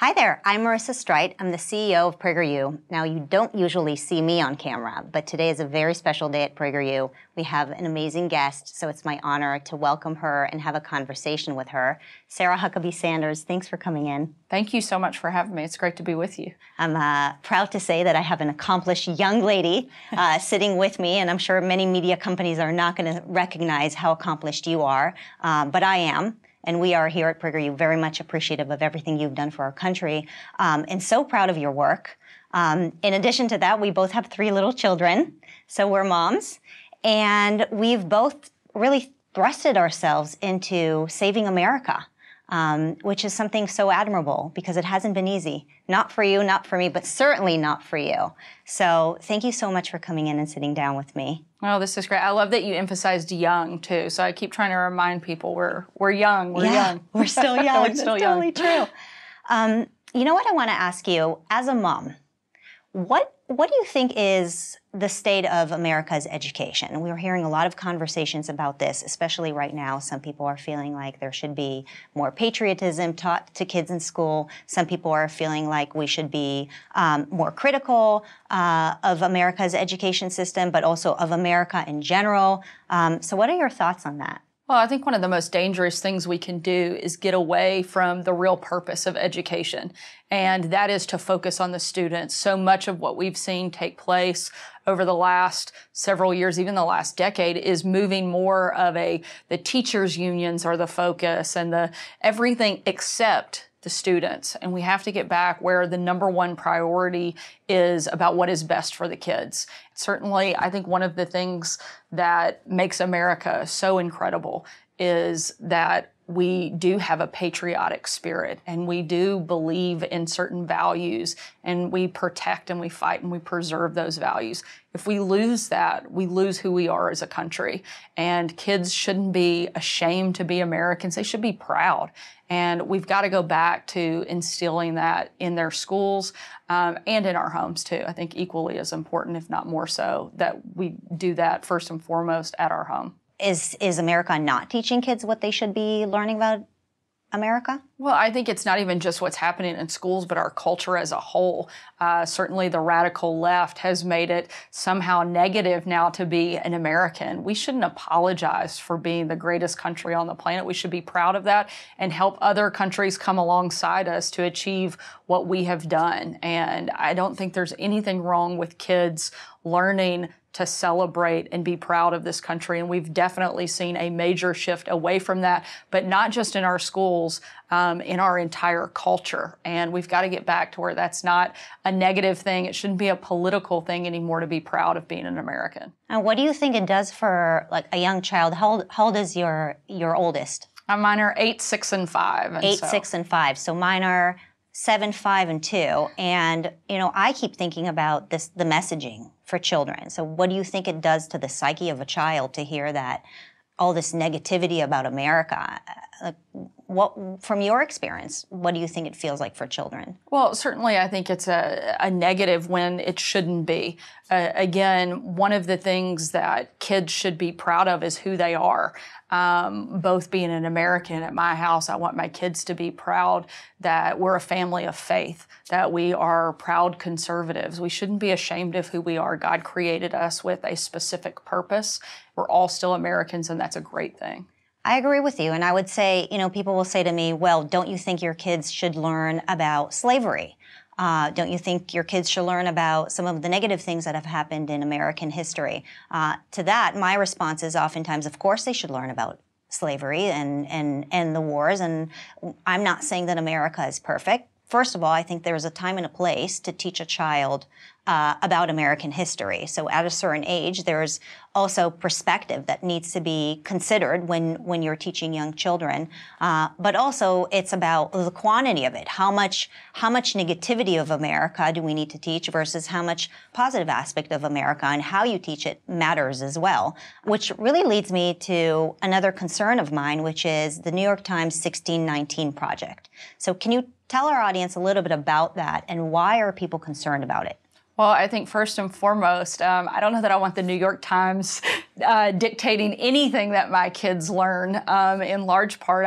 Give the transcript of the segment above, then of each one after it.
Hi there, I'm Marissa Streit. I'm the CEO of PragerU. Now, you don't usually see me on camera, but today is a very special day at PragerU. We have an amazing guest, so it's my honor to welcome her and have a conversation with her. Sarah Huckabee Sanders, thanks for coming in. Thank you so much for having me. It's great to be with you. I'm proud to say that I have an accomplished young lady sitting with me, and I'm sure many media companies are not going to recognize how accomplished you are, but I am. And we are here at PragerU very much appreciative of everything you've done for our country and so proud of your work. In addition to that, we both have 3 little children, so we're moms. And we've both really thrusted ourselves into saving America, which is something so admirable because it hasn't been easy. Not for you, not for me, but certainly not for you. So thank you so much for coming in and sitting down with me. Oh, this is great. I love that you emphasized young, too. So I keep trying to remind people we're young. We're young. We're still young. We're still young. Totally true. You know what I want to ask you, as a mom, what do you think is the state of America's education? We were hearing a lot of conversations about this, especially right now. Some people are feeling like there should be more patriotism taught to kids in school. Some people are feeling like we should be more critical of America's education system, but also of America in general. So what are your thoughts on that? Well, I think one of the most dangerous things we can do is get away from the real purpose of education, and that is to focus on the students. So much of what we've seen take place over the last several years, even the last decade, is moving more of the teachers' unions are the focus and the everything except the students. And we have to get back where the number one priority is about what is best for the kids. Certainly, I think one of the things that makes America so incredible is that we do have a patriotic spirit and we do believe in certain values and we protect and we fight and we preserve those values. If we lose that, we lose who we are as a country. And kids shouldn't be ashamed to be Americans. They should be proud. And we've got to go back to instilling that in their schools and in our homes too. I think equally as important, if not more so, that we do that first and foremost at our home. Is America not teaching kids what they should be learning about America? Well, I think it's not even just what's happening in schools, but our culture as a whole. Certainly the radical left has made it somehow negative now to be an American. We shouldn't apologize for being the greatest country on the planet. We should be proud of that and help other countries come alongside us to achieve what we have done. And I don't think there's anything wrong with kids learning to celebrate and be proud of this country. And we've definitely seen a major shift away from that, but not just in our schools, in our entire culture. And we've got to get back to where that's not a negative thing. It shouldn't be a political thing anymore to be proud of being an American. And what do you think it does for like a young child? How old is your oldest? Mine are 8, 6, and 5. 8, 6, and 5. So mine are 7, 5, and 2. And, you know, I keep thinking about the messaging for children. So what do you think it does to the psyche of a child to hear that all this negativity about America? What, from your experience, what do you think it feels like for children? Well, certainly I think it's a negative when it shouldn't be. Again, one of the things that kids should be proud of is who they are. Both being an American at my house, I want my kids to be proud that we're a family of faith, that we are proud conservatives. We shouldn't be ashamed of who we are. God created us with a specific purpose. We're all still Americans, and that's a great thing. I agree with you. And I would say, you know, people will say to me, well, don't you think your kids should learn about slavery? Don't you think your kids should learn about some of the negative things that have happened in American history? To that, my response is oftentimes, of course they should learn about slavery and the wars. And I'm not saying that America is perfect. First of all, I think there's a time and a place to teach a child about American history. So at a certain age, there's also perspective that needs to be considered when you're teaching young children. But also, it's about the quantity of it. How much negativity of America do we need to teach versus how much positive aspect of America, and how you teach it matters as well. Which really leads me to another concern of mine, which is the New York Times 1619 project. So can you tell our audience a little bit about that, and why are people concerned about it? Well, I think first and foremost, I don't know that I want the New York Times dictating anything that my kids learn. In large part,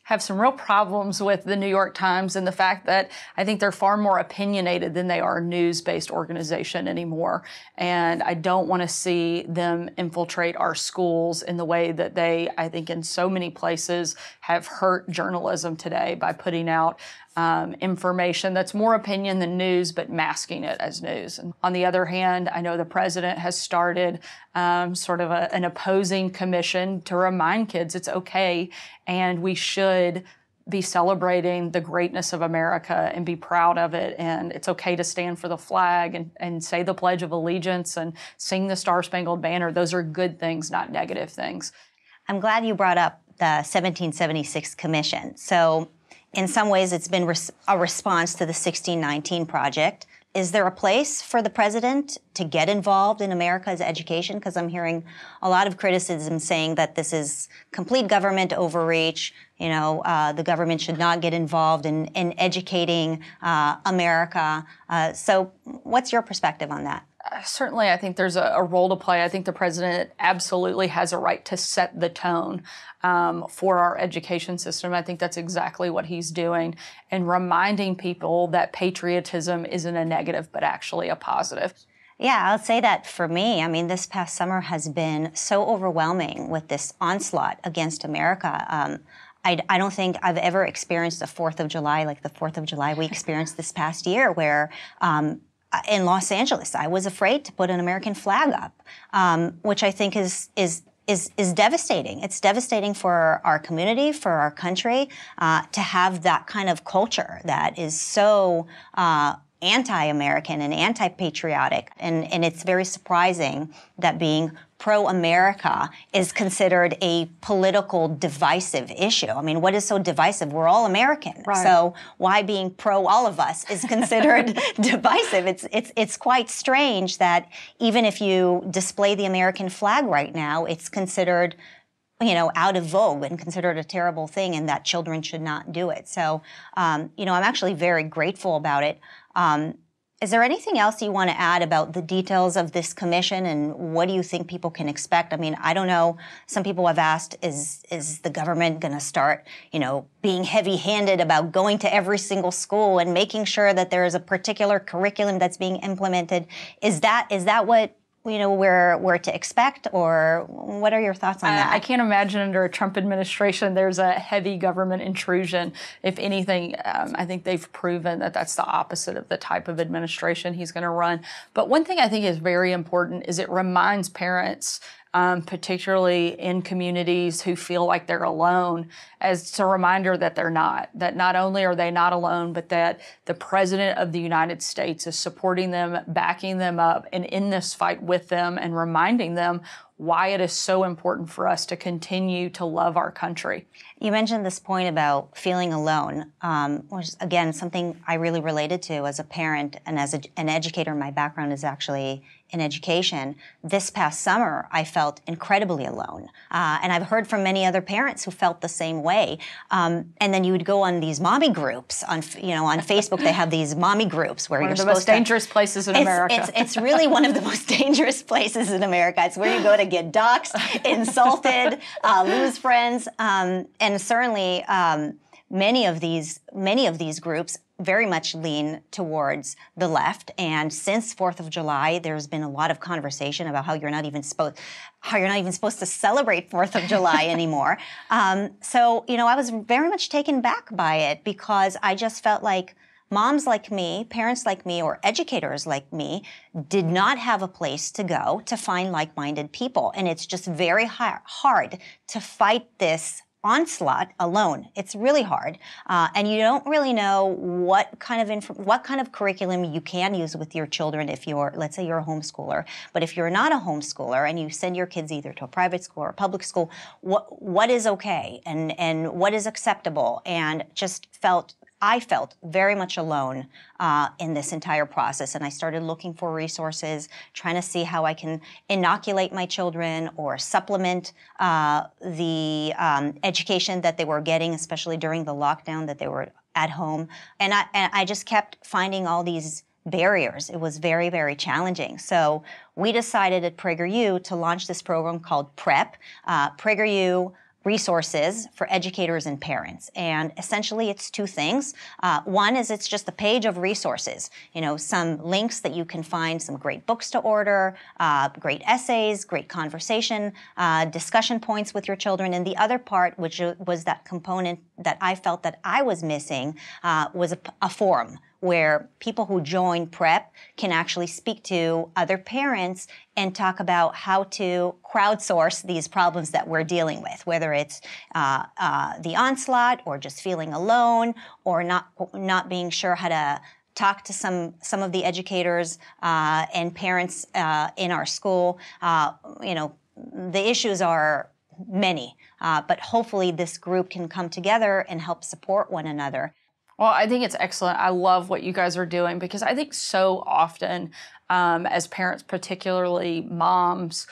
have some real problems with the New York Times and the fact that I think they're far more opinionated than they are a news-based organization anymore. And I don't want to see them infiltrate our schools in the way that they, I think in so many places, have hurt journalism today by putting out information that's more opinion than news, but masking it as news. And on the other hand, I know the president has started sort of an opposing commission to remind kids it's okay and we should be celebrating the greatness of America and be proud of it. And it's okay to stand for the flag and say the Pledge of Allegiance and sing the Star-Spangled Banner. Those are good things, not negative things. I'm glad you brought up the 1776 Commission. So in some ways, it's been a response to the 1619 Project. Is there a place for the president to get involved in America's education? Because I'm hearing a lot of criticism saying that this is complete government overreach. You know, the government should not get involved in educating America. So what's your perspective on that? Certainly, I think there's a role to play. I think the president absolutely has a right to set the tone for our education system. I think that's exactly what he's doing and reminding people that patriotism isn't a negative, but actually a positive. Yeah, I'll say that for me. I mean, this past summer has been so overwhelming with this onslaught against America. I don't think I've ever experienced a 4th of July like the 4th of July we experienced this past year, where in Los Angeles, I was afraid to put an American flag up, which I think is devastating. It's devastating for our community, for our country, to have that kind of culture that is so anti-American and anti-patriotic. And it's very surprising that being pro-America is considered a political divisive issue. I mean, what is so divisive? We're all American. Right. So why being pro all of us is considered divisive? It's quite strange that even if you display the American flag right now, it's considered, you know, out of vogue and considered a terrible thing, and that children should not do it. So, you know, I'm actually very grateful about it. Is there anything else you want to add about the details of this commission, and what do you think people can expect? I mean, I don't know. Some people have asked, is the government going to start, you know, being heavy-handed about going to every single school and making sure that there is a particular curriculum that's being implemented? Is that what, you know, we're to expect, or what are your thoughts on that? I can't imagine under a Trump administration there's a heavy government intrusion. If anything, I think they've proven that that's the opposite of the type of administration he's going to run. But one thing I think is very important is it reminds parents, particularly in communities who feel like they're alone, as a reminder that they're not. That not only are they not alone, but that the President of the United States is supporting them, backing them up, and in this fight with them, and reminding them why it is so important for us to continue to love our country. You mentioned this point about feeling alone, which is, again, something I really related to as a parent and as an educator. My background is actually in education. This past summer, I felt incredibly alone. And I've heard from many other parents who felt the same way. And then you would go on these mommy groups on Facebook. They have these mommy groups where one you're of the most dangerous places in America. It's really one of the most dangerous places in America. It's where you go to get doxxed, insulted, lose friends, and certainly many of these groups very much lean towards the left. And since 4th of July, there's been a lot of conversation about how you're not even supposed to celebrate 4th of July anymore. So, you know, I was very much taken back by it, because I just felt like moms like me, parents like me, or educators like me did not have a place to go to find like-minded people. And it's just very hard to fight this onslaught alone. It's really hard, and you don't really know what kind of curriculum you can use with your children if you're, let's say, you're a homeschooler. But if you're not a homeschooler and you send your kids either to a private school or a public school, what is okay and what is acceptable? And I felt very much alone in this entire process, and I started looking for resources, trying to see how I can inoculate my children or supplement the education that they were getting, especially during the lockdown that they were at home. And I just kept finding all these barriers. It was very, very challenging. So we decided at PragerU to launch this program called PrEP. PragerU resources for educators and parents. And essentially it's two things. One is it's just a page of resources, some links that you can find, some great books to order, great essays, great conversation, discussion points with your children. And the other part, which was that component that I felt that I was missing, was a forum where people who join PrEP can actually speak to other parents and talk about how to crowdsource these problems that we're dealing with, whether it's the onslaught or just feeling alone or not being sure how to talk to some of the educators and parents in our school. The issues are many, but hopefully this group can come together and help support one another. Well, I think it's excellent. I love what you guys are doing because I think so often as parents, particularly moms,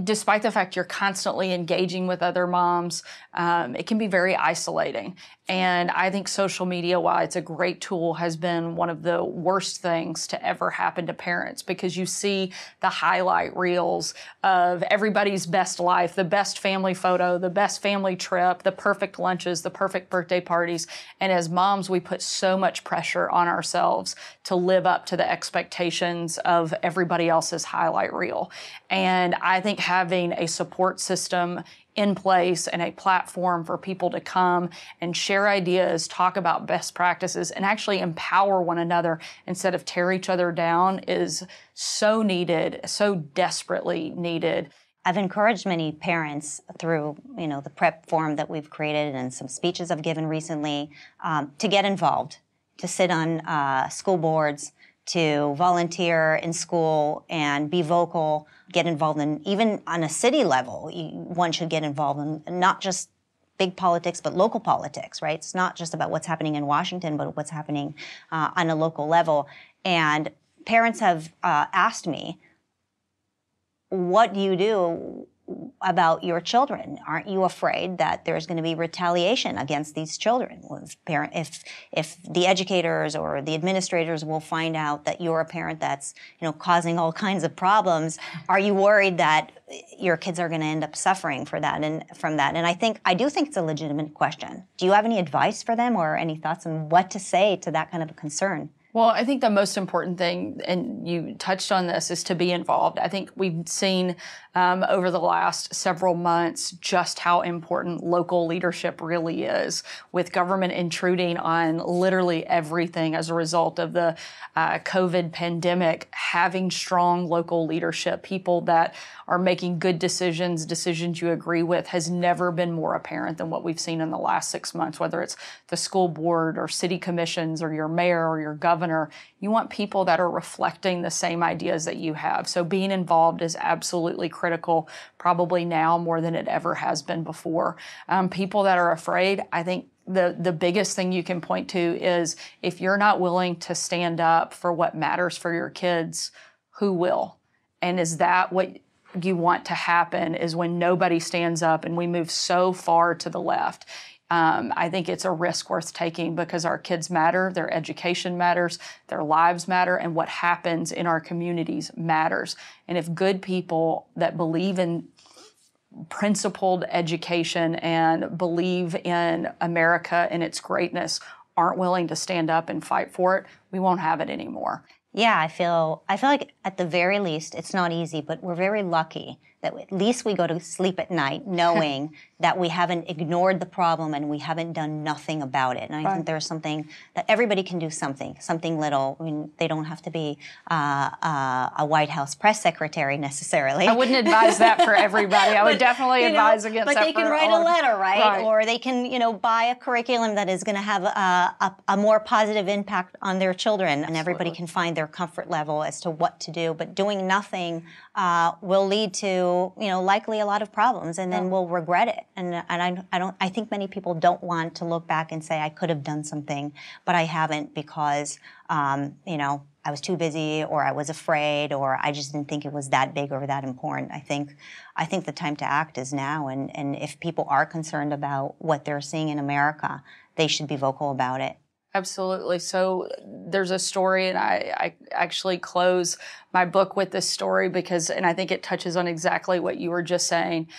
despite the fact you're constantly engaging with other moms, it can be very isolating. And I think social media, while it's a great tool, has been one of the worst things to ever happen to parents because you see the highlight reels of everybody's best life, the best family photo, the best family trip, the perfect lunches, the perfect birthday parties. And as moms, we put so much pressure on ourselves to live up to the expectations of everybody else's highlight reel. And I think having a support system in place and a platform for people to come and share ideas, talk about best practices, and actually empower one another instead of tear each other down is so needed, so desperately needed. I've encouraged many parents through, the PrEP forum that we've created and some speeches I've given recently to get involved, to sit on school boards, to volunteer in school and be vocal, get involved in, even on a city level, one should get involved in not just big politics, but local politics, right? It's not just about what's happening in Washington, but what's happening on a local level. And parents have asked me, what do you do about your children? Aren't you afraid that there's going to be retaliation against these children? If the educators or the administrators will find out that you're a parent that's causing all kinds of problems, are you worried that your kids are going to end up suffering for that and from that? And I do think it's a legitimate question. Do you have any advice for them or any thoughts on what to say to that kind of a concern? Well, I think the most important thing, and you touched on this, is to be involved. I think we've seen over the last several months just how important local leadership really is, with government intruding on literally everything as a result of the COVID pandemic. Having strong local leadership, people that are making good decisions you agree with, has never been more apparent than what we've seen in the last 6 months, whether it's the school board or city commissions or your mayor or your governor. You want people that are reflecting the same ideas that you have. So being involved is absolutely critical, probably now more than it ever has been before. People that are afraid, I think the biggest thing you can point to is if you're not willing to stand up for what matters for your kids, who will? And is that what you want to happen, is when nobody stands up and we move so far to the left? I think it's a risk worth taking because our kids matter, their education matters, their lives matter, and what happens in our communities matters. And if good people that believe in principled education and believe in America and its greatness aren't willing to stand up and fight for it, we won't have it anymore. Yeah, I feel like at the very least, it's not easy, but we're very lucky that at least we go to sleep at night knowing that we haven't ignored the problem and we haven't done nothing about it. And I think there's something that everybody can do, something little. I mean, they don't have to be a White House press secretary necessarily. I wouldn't advise that for everybody. I would definitely advise against that. But they can write a letter, right? Or they can, buy a curriculum that is going to have a more positive impact on their children, and everybody can find their comfort level as to what to do. But doing nothing will lead to, likely a lot of problems, and then we'll regret it. And I think many people don't want to look back and say, I could have done something, but I haven't because, I was too busy, or I was afraid, or I just didn't think it was that big or that important. I think the time to act is now, and if people are concerned about what they're seeing in America, they should be vocal about it. Absolutely. So there's a story, and I actually close my book with this story and I think it touches on exactly what you were just saying.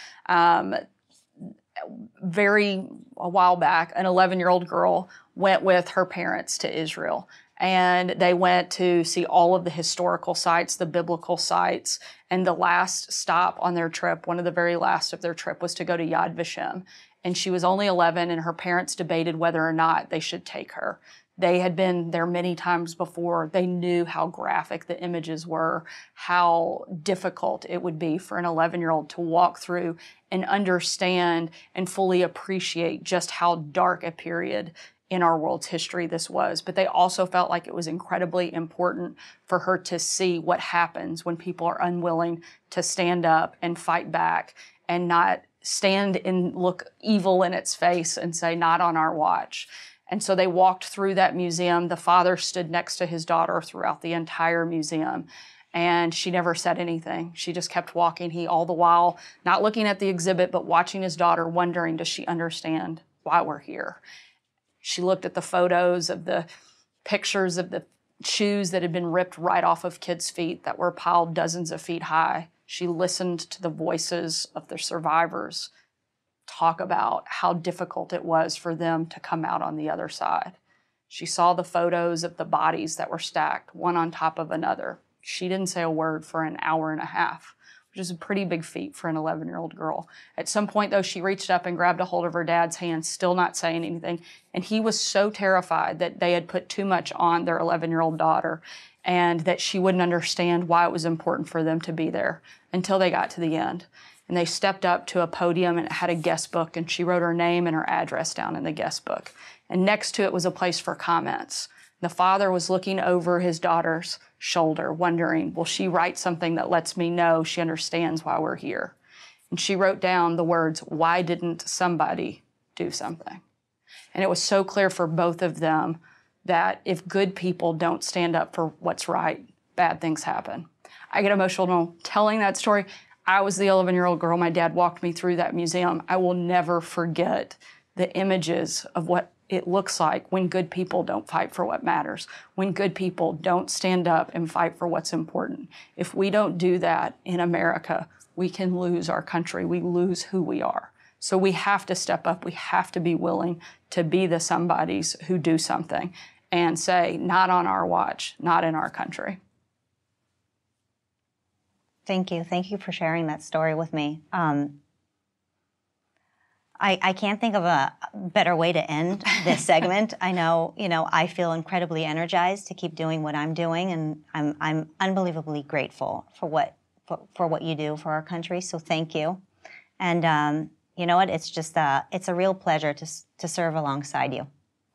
a while back, an 11-year-old girl went with her parents to Israel. And they went to see all of the historical sites, the biblical sites. And the last stop on their trip, one of the very last of their trip, was to go to Yad Vashem. And she was only 11, and her parents debated whether or not they should take her. They had been there many times before. They knew how graphic the images were, how difficult it would be for an 11-year-old to walk through and understand and fully appreciate just how dark a period in our world's history this was. But they also felt like it was incredibly important for her to see what happens when people are unwilling to stand up and fight back and not stand and look evil in its face and say, not on our watch. And so they walked through that museum. The father stood next to his daughter throughout the entire museum. And she never said anything. She just kept walking. He, all the while, not looking at the exhibit, but watching his daughter, wondering, does she understand why we're here? She looked at the photos of the pictures of the shoes that had been ripped right off of kids' feet that were piled dozens of feet high. She listened to the voices of the survivors talk about how difficult it was for them to come out on the other side. She saw the photos of the bodies that were stacked, one on top of another. She didn't say a word for an hour and a half, which is a pretty big feat for an 11-year-old girl. At some point, though, she reached up and grabbed a hold of her dad's hand, still not saying anything. And he was so terrified that they had put too much on their 11-year-old daughter and that she wouldn't understand why it was important for them to be there until they got to the end. And they stepped up to a podium and it had a guest book, and she wrote her name and her address down in the guest book. And next to it was a place for comments. The father was looking over his daughter's shoulder, wondering, will she write something that lets me know she understands why we're here? And she wrote down the words, why didn't somebody do something? And it was so clear for both of them that if good people don't stand up for what's right, bad things happen. I get emotional telling that story. I was the 11-year-old girl. My dad walked me through that museum. I will never forget the images of what it looks like when good people don't fight for what matters, when good people don't stand up and fight for what's important. If we don't do that in America, we can lose our country. We lose who we are. So we have to step up. We have to be willing to be the somebodies who do something and say, not on our watch, not in our country. Thank you. Thank you for sharing that story with me. I can't think of a better way to end this segment. I know, I feel incredibly energized to keep doing what I'm doing, and I'm unbelievably grateful for what you do for our country. So thank you. And you know what? It's just it's a real pleasure to serve alongside you.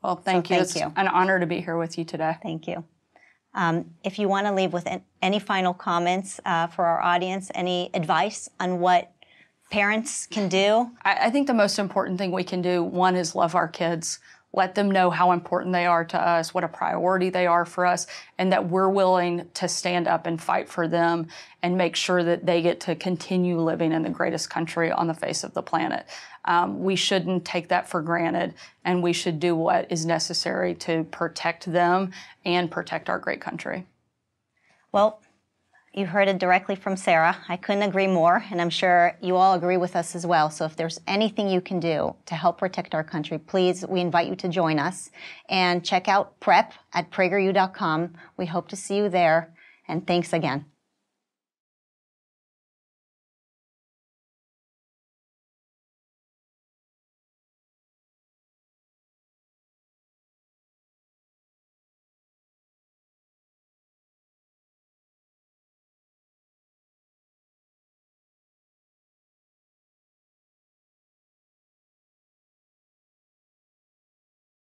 Well, thank you. It's an honor to be here with you today. Thank you. If you want to leave with any final comments for our audience, any advice on what parents can do? I think the most important thing we can do, one, is love our kids. Let them know how important they are to us, what a priority they are for us, and that we're willing to stand up and fight for them and make sure that they get to continue living in the greatest country on the face of the planet. We shouldn't take that for granted, and we should do what is necessary to protect them and protect our great country. Well, you heard it directly from Sarah. I couldn't agree more, and I'm sure you all agree with us as well. So if there's anything you can do to help protect our country, please, we invite you to join us and check out prep at prageru.com. We hope to see you there, and thanks again.